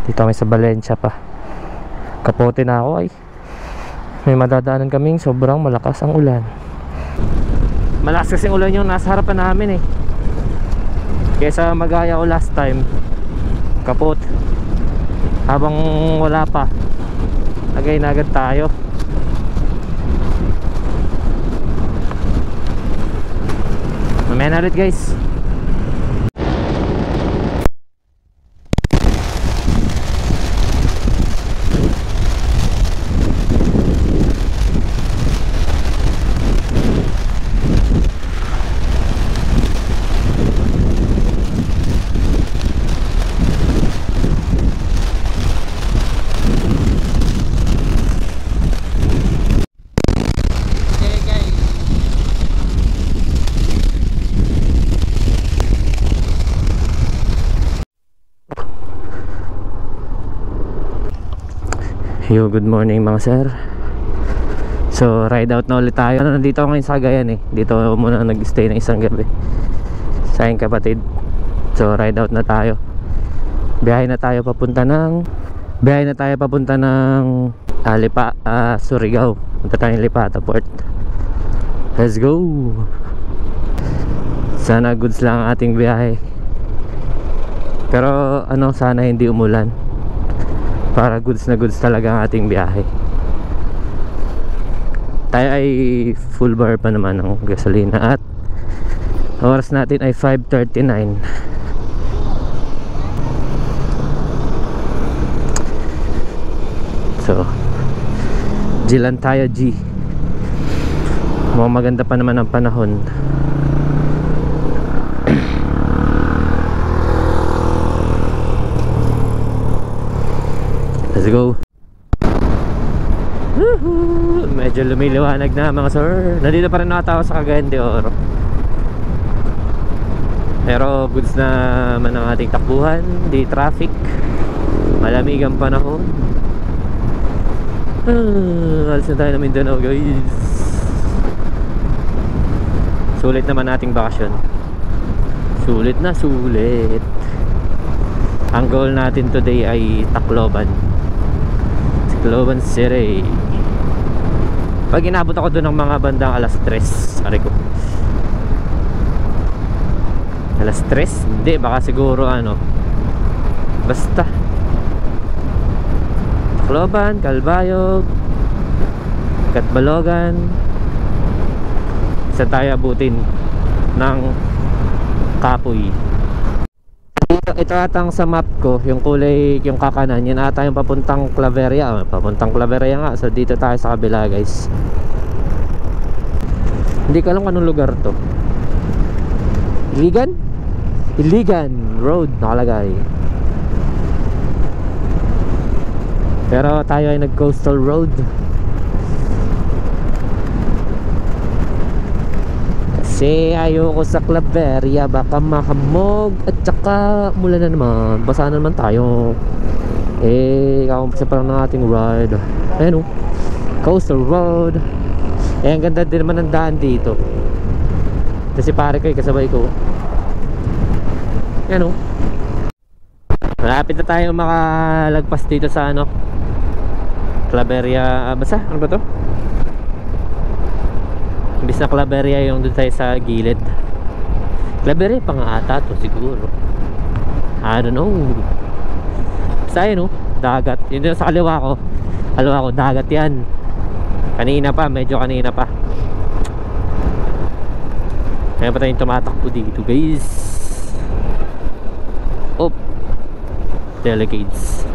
Dito kami sa Valencia pa. Kapote na ako ay. May madadaanan kaming sobrang malakas ang ulan. Malakas kasing ulan yung nasa harapan namin eh. Kesa magaya ko last time. Kapot. Habang wala pa, agay na agad tayo. Mamaya na ulit guys. Yo, good morning mga sir. So ride out na ulit tayo. Nandito ako ngayon sa Cagayan eh. Dito muna nag-stay ng isang gabi sa aking kapatid. So ride out na tayo. Biyahe na tayo papunta ng Surigao. Punta tayong Lipata Port. Let's go. Sana goods lang ang ating biyahe. Pero sana hindi umulan, para goods na goods talaga ang ating biyahe. Tayo ay full bar pa naman ng gasolina at oras natin ay 5:39. So G lang tayo, G. Mukhang maganda pa naman ang panahon. Let's go. Medyo lumiliwanag na mga sir. Nandito pa rin nakatawa sa Cagayan de Oro. Pero goods na man ang ating takbuhan. Di traffic. Malamig ang panahon. Alis na tayo ng Mindanao guys. Sulit naman ating bakasyon. Sulit na sulit. Ang goal natin today ay Tacloban City. Pag inabot ako doon ng mga bandang alas 3, aray ko, alas 3? Hindi, baka siguro basta Tacloban, Calbayog, Catbalogan. Isa tayo abutin ng Capoy. Ito atang sa map ko, yung kulay, yung kakanan, yun ata yung papuntang Claveria. Papuntang Claveria nga. So dito tayo sa kabila guys. Hindi ko alam kung anong lugar to. Iligan Road nakalagay. Pero tayo ay nag coastal road. Kasi ayoko sa Claveria, baka makamog. At saka mula na naman, basa na naman tayo. Kaumpisa pa lang ng ating ride. Ayan o, coastal road. Ang ganda din naman ng daan dito. Kasi pare ko kasabay ko. Ayan o, malapit na tayo makalagpas dito sa Claveria. Basta, ano ba to? Imbis na Claveria yung doon tayo sa gilid. Claveria pa nga ata to siguro. I don't know. Basta yun dagat. Yun din sa kaliwa ko. Kaliwa ko, dagat yan. Kanina pa, medyo kanina pa. Kaya pa tayong tumatakbo dito guys. Oh, delegates.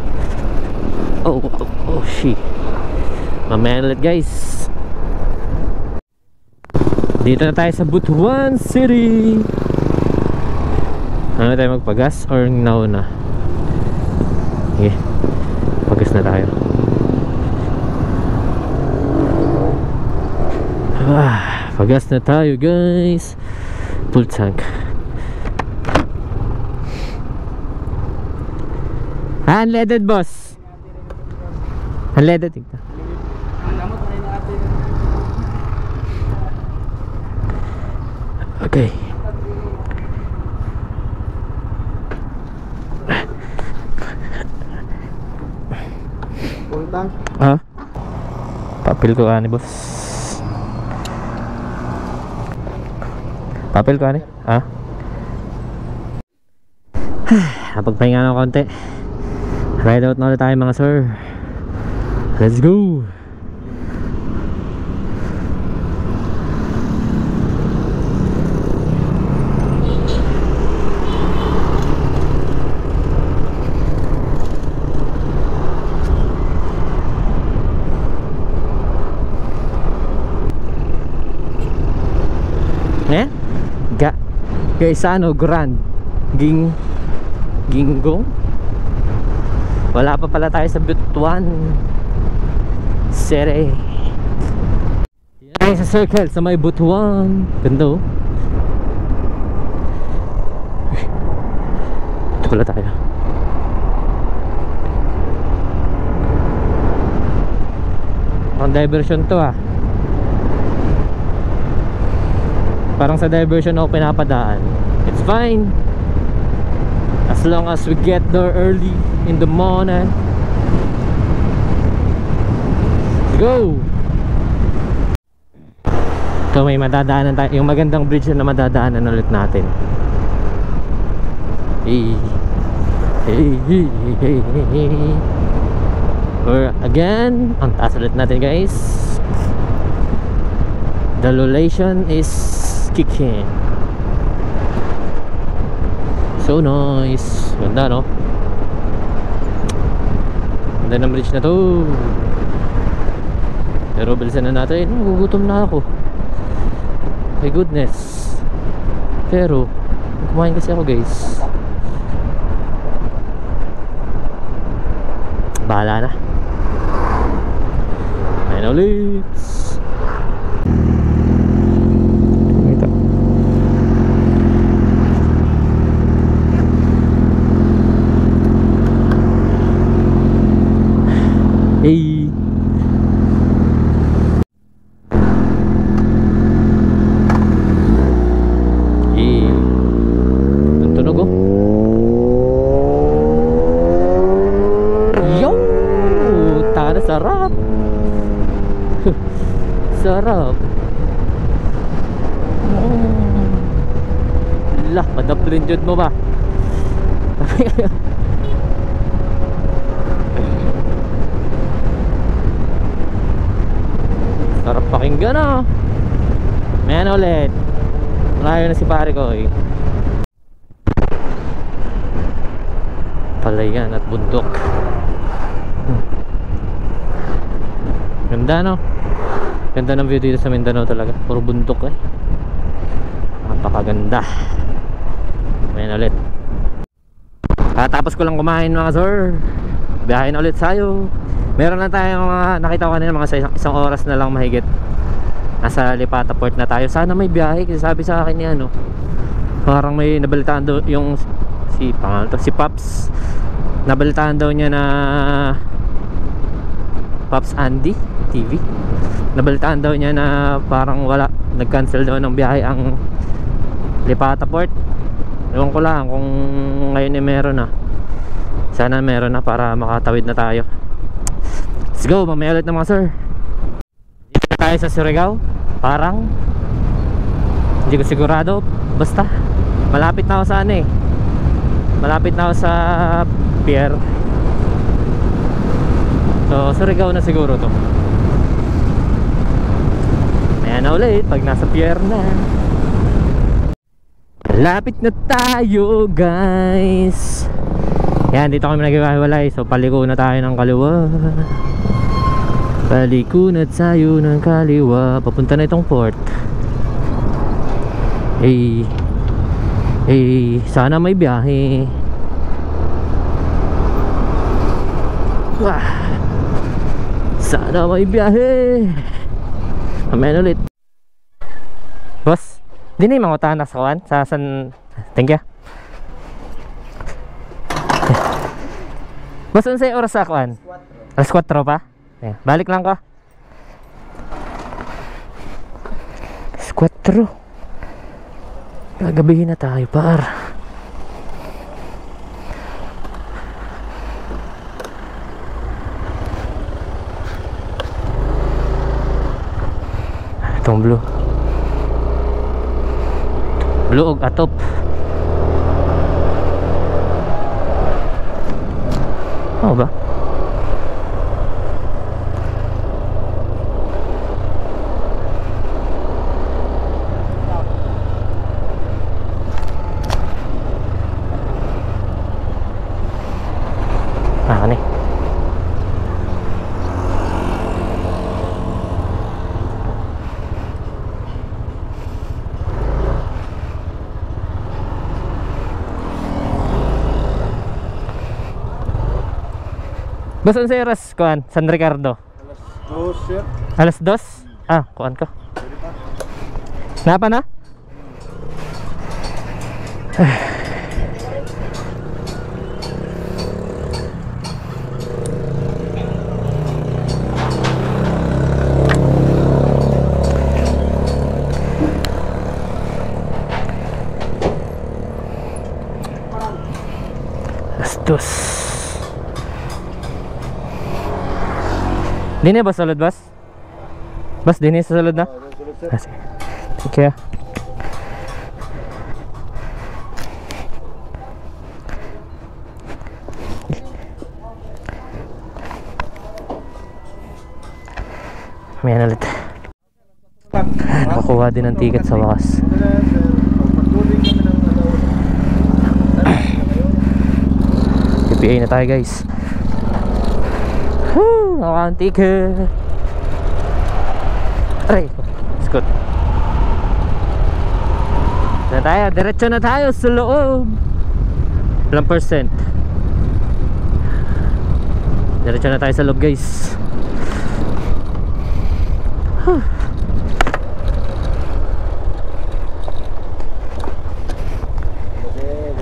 Oh shit. Mamaya ulit guys. Dito na tayo sa Butuan City. Ano tayo, magpagas or nauna? Okay, pagas na tayo. Pagas na tayo guys. Full tank. Unleaded boss. Unleaded tignan. Okay. Full tank. Papel ko ani boss. Papel ko ani? Napagpahinga ng konti. Ride out na ulit tayo mga sir. Let's go. Guys, Grand Ginggong. Wala pa pala tayo sa Butuan City. Yan sa circle sa may Butuan. Ganda oh. Ito pala tayo. Ang diversion to Parang sa diversion ako pinapadaan. It's fine as long as we get there early in the morning. Let's go. So may madadaanan tayo. Yung magandang bridge na madadaanan ulit natin. Hey. Or again, ang taas ulit natin guys. The elevation is kicking. So nice. Ganda no? Ganda ng bridge na to. Pero bilisan na natin. Nagugutom na ako. My goodness. Pero kumain kasi ako guys. Bahala na. Ayun ulit. Hey. Tunog oh. Yo! Tara, sarap. Sarap. Lah, madaplin jud mo ba? Sarap pakinggan Mayan ulit. Malayo na si pare ko Palayan at bundok. Ganda no? Ganda ng view dito sa Mindanao talaga. Puro bundok napakaganda. Mayan ulit. Tapos ko lang kumain mga sir. Biyahe na ulit tayo. Meron na tayong nakita ko kanina mga isang oras na lang mahigit. Nasa Lipata Port na tayo. Sana may biyahe kasi sabi sa akin ni parang may nabalitaan daw yung si Pops. Nabalitaan daw niya na Pops Andy TV. Nabalitaan daw niya na parang nag-cancel daw ng biyahe ang Lipata Port. Ewan ko lang kung ngayon meron na. Sana meron na para makatawid na tayo. Let's go, mamaya ulit na mga sir. Dito na tayo sa Surigao. Parang hindi ko sigurado. Basta malapit na ako sa malapit na ako sa pier. So Surigao na siguro to. Mamaya na ulit pag nasa pier na. Malapit na tayo guys. Yan, dito kami naghiwalay. So paliko na tayo ng kaliwa. Paliko na tayo ng kaliwa. Papunta na itong port. Sana may biyahe. Sana may biyahe. Amen ulit. Boss, di na yung mga utahan na sa kuwan? Sa San... Thank you. Boss, unsay oras sa kuwan? Alas 4 pa? Ayan, balik lang ko. Alas 4. Gagabihin na tayo, par. Itong blue. Blue og atop. Oo ba? Kani. Basta sa oras kuan San Ricardo. Alas 2, sir. Alas 2? Ah, kuan ko. Napa na? Alas 2. Dini ba salud, boss? Boss, dini sa salud na? Ah, sige. Thank you. May ulit. Nakakuha din ng ticket sa wakas. PPA na tayo, guys. Woo! Nakakuha ng ticket. Aray, scoot. Na tayo, diretso na tayo sa loob. Ilang percent? Diretso na tayo sa loob, guys.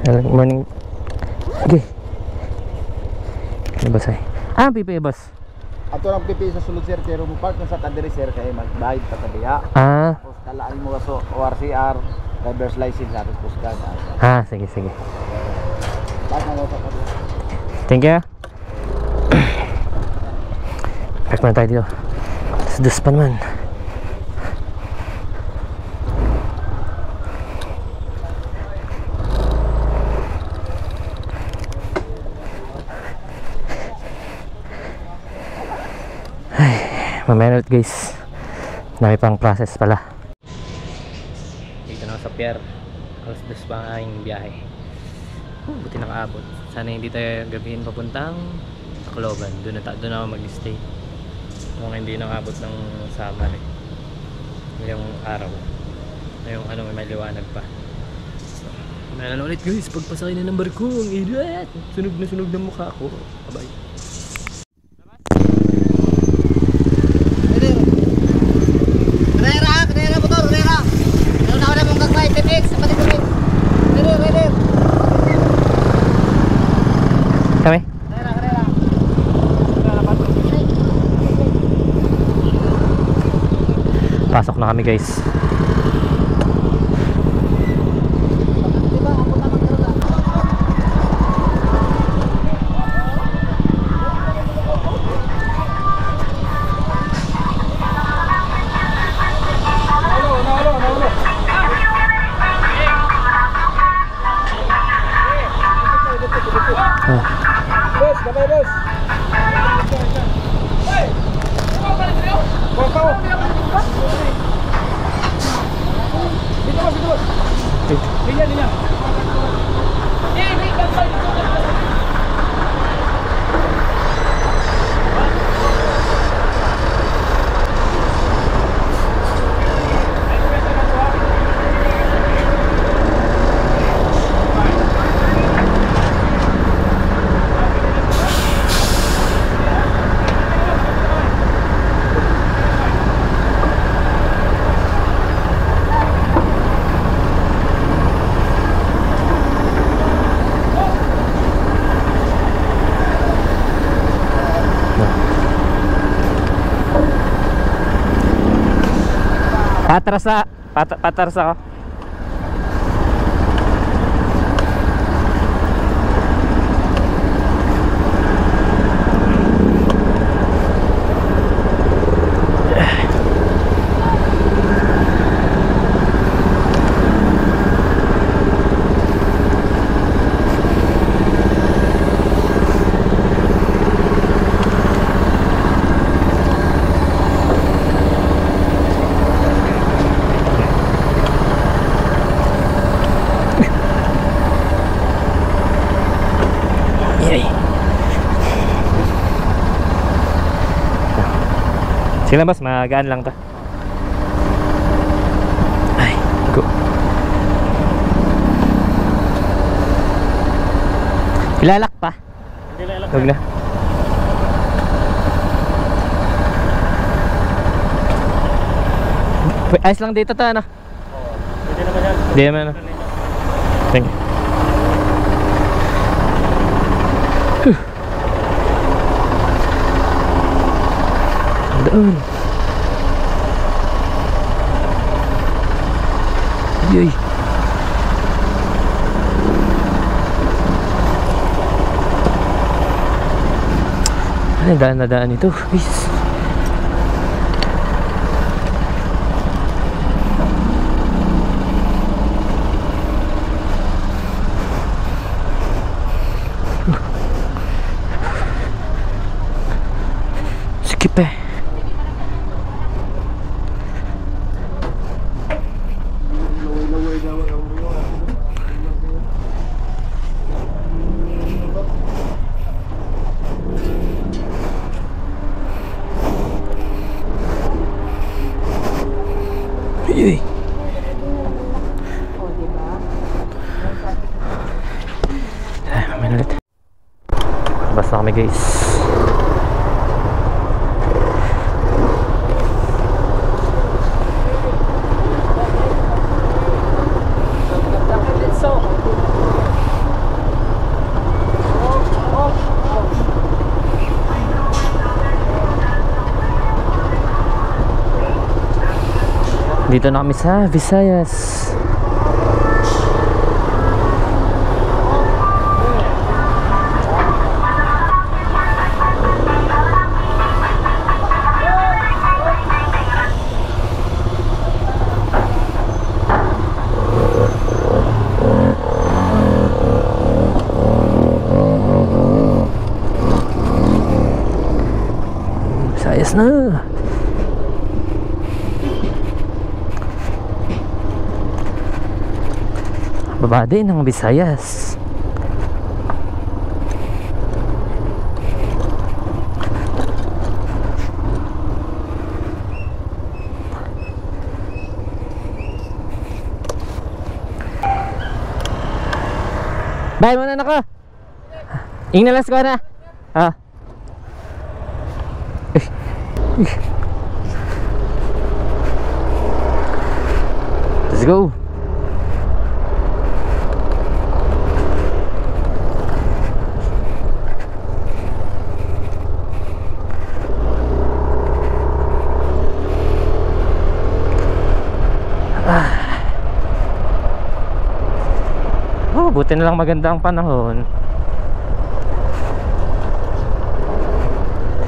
Good morning. Okay. Ano ba say? Ah, PPA boss. Ato lang pipi sa sulod, sir, pero mo park na sa kadiri, sir, kay magbayad pa sa diha. Ah. Tapos talaan mo sa ORCR, driver's license, tapos puskan. Ah, sige, sige. Park na mo sa kadiri. Thank you. Park muna tayo dito. Tapos duspan man. Mamaya ulit, guys. Dami pang process pala. Dito na ako sa pier. Alas 2 pa ang aking biyahe. Buti nakaabot. Sana hindi tayo gabihin papuntang Tacloban. Doon ako mag-stay. Kung hindi nakaabot ng summer yung araw. Yung ano, may liwanag pa. Mamaya na ulit, guys. Pagpasakay na ng barko. Ang idiot. Sunog na sunog ng mukha ko. Bye-bye. Kami? Pasok na kami, guys. Bos, gabay, bos. Hey! Bos, dito, bos, dito, bos. Linya, linya. Patras ako. Sige lang boss, magaan lang to. Ay, go. Ilalak pa? Hindi lalak. Huwag na. Ayos lang dito to, ano? Hindi naman yan. Hindi naman, ano? Thank you. Doon. Yay. Ano daan na daan ito? Guys. Skip eh. Yay. Ulit. Labas na kami guys. Dito na kami sa Visayas. Visayas na. Baba din ng Visayas. Bye muna na ko. Ingnalas ko na. Ah. Let's go. Buti na lang maganda ang panahon.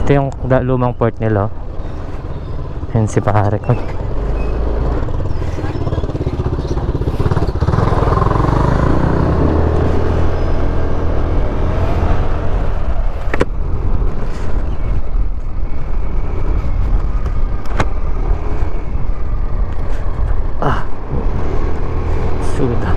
Ito yung lumang port nila. Yan si pare ko. Sudah.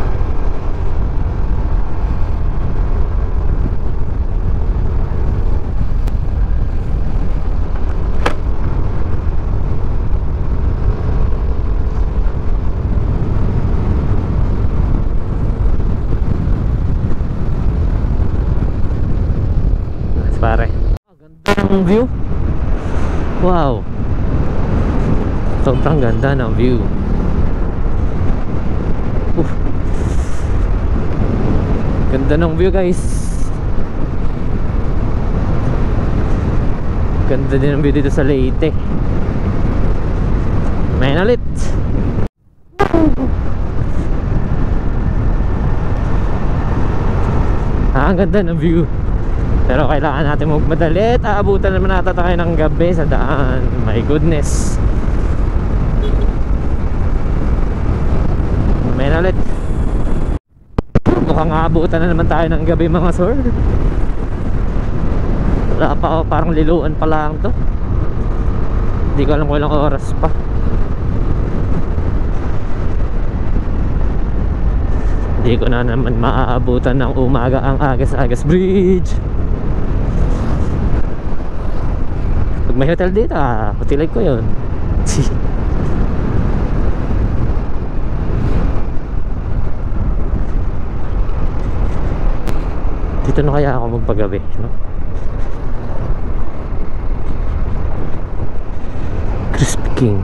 Pare. Ganda ng view. Wow. Sobrang ganda ng view. Ganda ng view guys. Ganda din ng view dito sa Leyte. Main ulit. Ang ganda ng view. Pero kailangan natin magmadali at aabutan naman nata tayo ng gabi sa daan. My goodness. May na ulit. Mukhang aabutan na naman tayo ng gabi mga sir. Wala pa ako, parang liluan pa lang to. Hindi ko alam kung ilang oras pa. Hindi ko na naman maaabutan ng umaga ang Agas-Agas Bridge. Pag may hotel dito, hotelan ko yun. Dito na kaya ako magpagabi, no? Crispy King.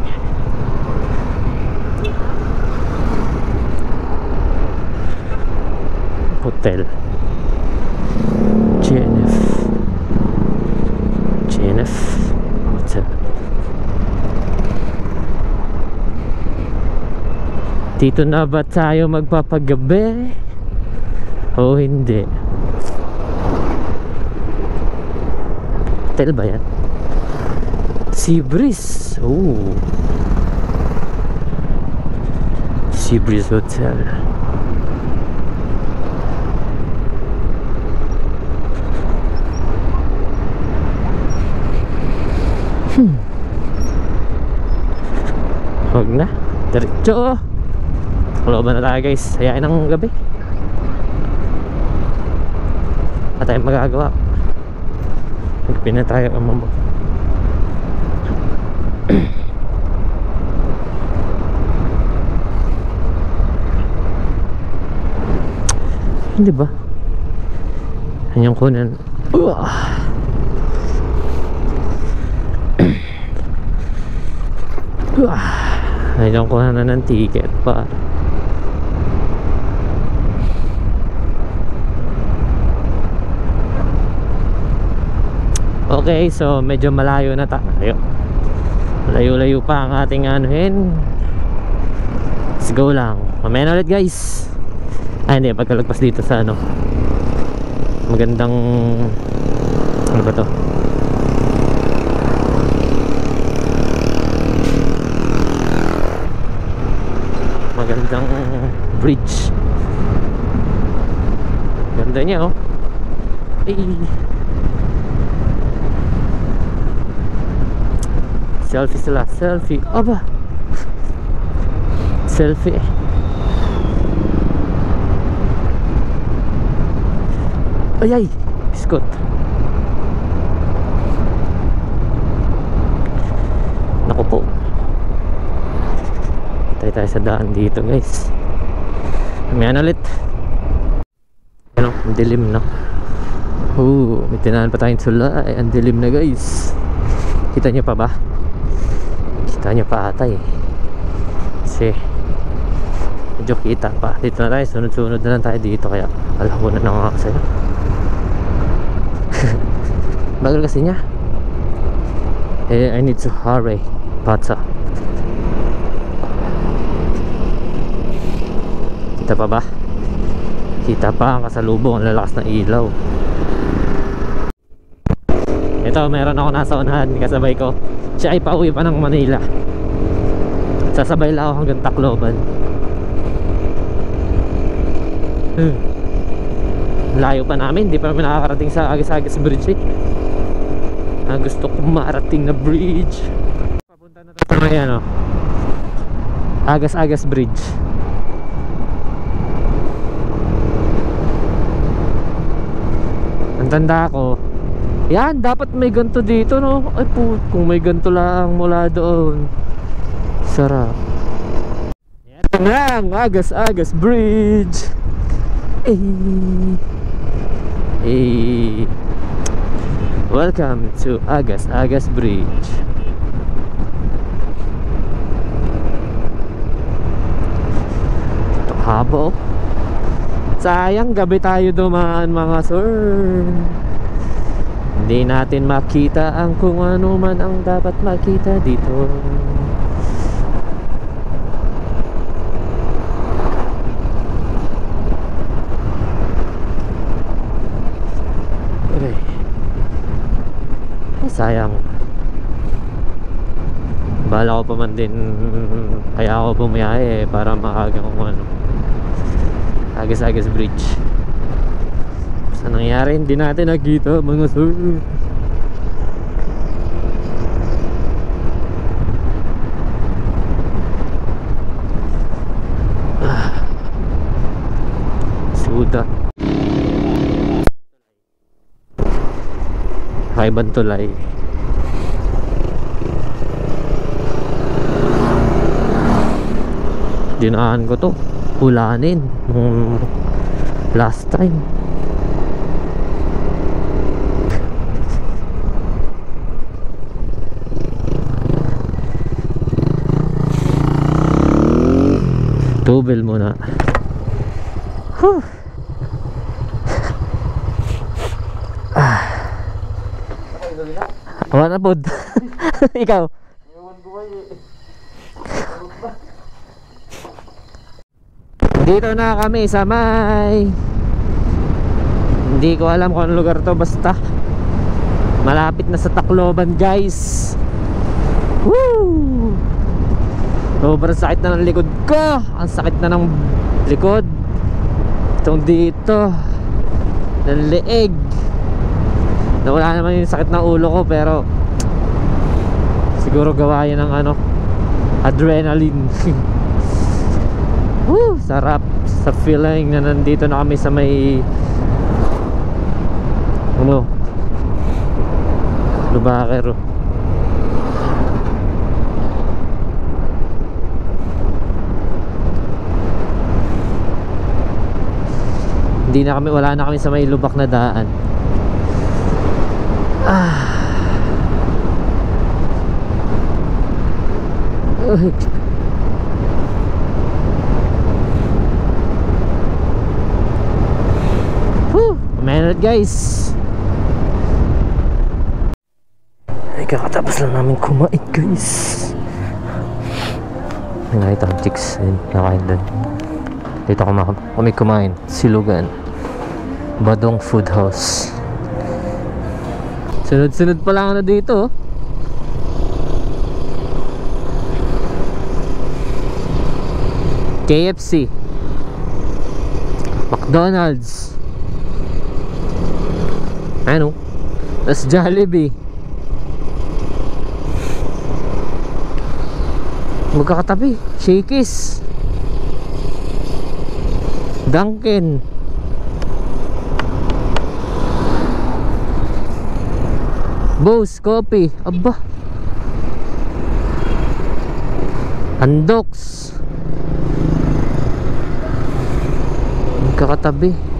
Hotel GNF Hotel. Dito na ba tayo magpapagabi o hindi? Hotel ba yan? Sea Breeze. Oh, Sea Breeze Hotel. Huwag na, diretso. Kalooban na tayo guys. Hayain ng gabi. At tayong magagawa. Magpin na tayo ang mambo. Hindi ba? Yan yung kunan. Ayun ko na ng ticket pa. Okay, so medyo malayo na tayo. Layo-layo pa ang ating anuhin. Let's go lang. Mamaya na ulit guys. Ay hindi, pagkalagpas dito sa ano, magandang, ano ba to? Magandang bridge. Ganda niya oh. Ay. Selfie sila, selfie. Aba. Selfie. Ay ay, biskot. Naku po. Tayo sa daan dito guys. Mayan ulit. Ano, ang dilim no. May tinahan pa tayong sulay. Ang dilim na guys. Kita nyo pa ba? Kita nyo pa ata eh. Kasi medyo kita pa. Dito na tayo, sunod-sunod na lang tayo dito. Kaya alako na nga ako sa'yo. Bagal kasi niya. I need to hurry. Patsa. Kita pa ba? Kita pa ang kasalubong. Ang lalakas ng ilaw. Ito, meron ako nasa unahan. Kasabay ko. Siya ay pauwi pa ng Manila. Sasabay lang ako hanggang Tacloban. Layo pa namin. Hindi pa namin nakakarating sa Agas-Agas Bridge eh. Gusto kong marating na bridge. Papunta na tayo sa ano, Agas-Agas Bridge. Ang tanda ko, yan, dapat may ganto dito no. Ay po, kung may ganto lang mula doon, sarap. Yan na ang Agas-Agas Bridge. Welcome to Agas-Agas Bridge. Ito habo. Sayang, gabi tayo dumaan mga sir. Hindi natin makita ang kung ano man ang dapat makita dito. sayang. Bala ko pa man din, kaya ako bumiyahe para maaga kung ano, Agis-Agis Bridge. Sa nangyari, hindi natin nakita mga sir. Suda kay Bantulay. Dinaan ko to, ulanin nung last time. Tubel muna. Huh. Awa na pod. Ikaw. Dito na kami sa may, hindi ko alam kung anong lugar to, basta malapit na sa Tacloban guys. Woo! Sobrang sakit na ng likod ko. Ang sakit na ng likod. Itong dito ng leeg. Nawala naman yung sakit ng ulo ko, pero siguro gawa yan ng ano, adrenaline. Woo! Sarap sa feeling na nandito na kami sa may ano, Lubakero. Hindi na kami, wala na kami sa may lubak na daan. Minute guys. Ay, kakatapos lang namin kumain guys. May nakita ang chicks din, nakain din. Dito kami kumain, Silugan, Badong Food House. Sunod-sunod pa lang ano dito. KFC, McDonald's, ano, tas Jollibee. Magkakatabi, Shakey's, Dunkin', Bose Coffee, aba, Andox. Magkakatabi.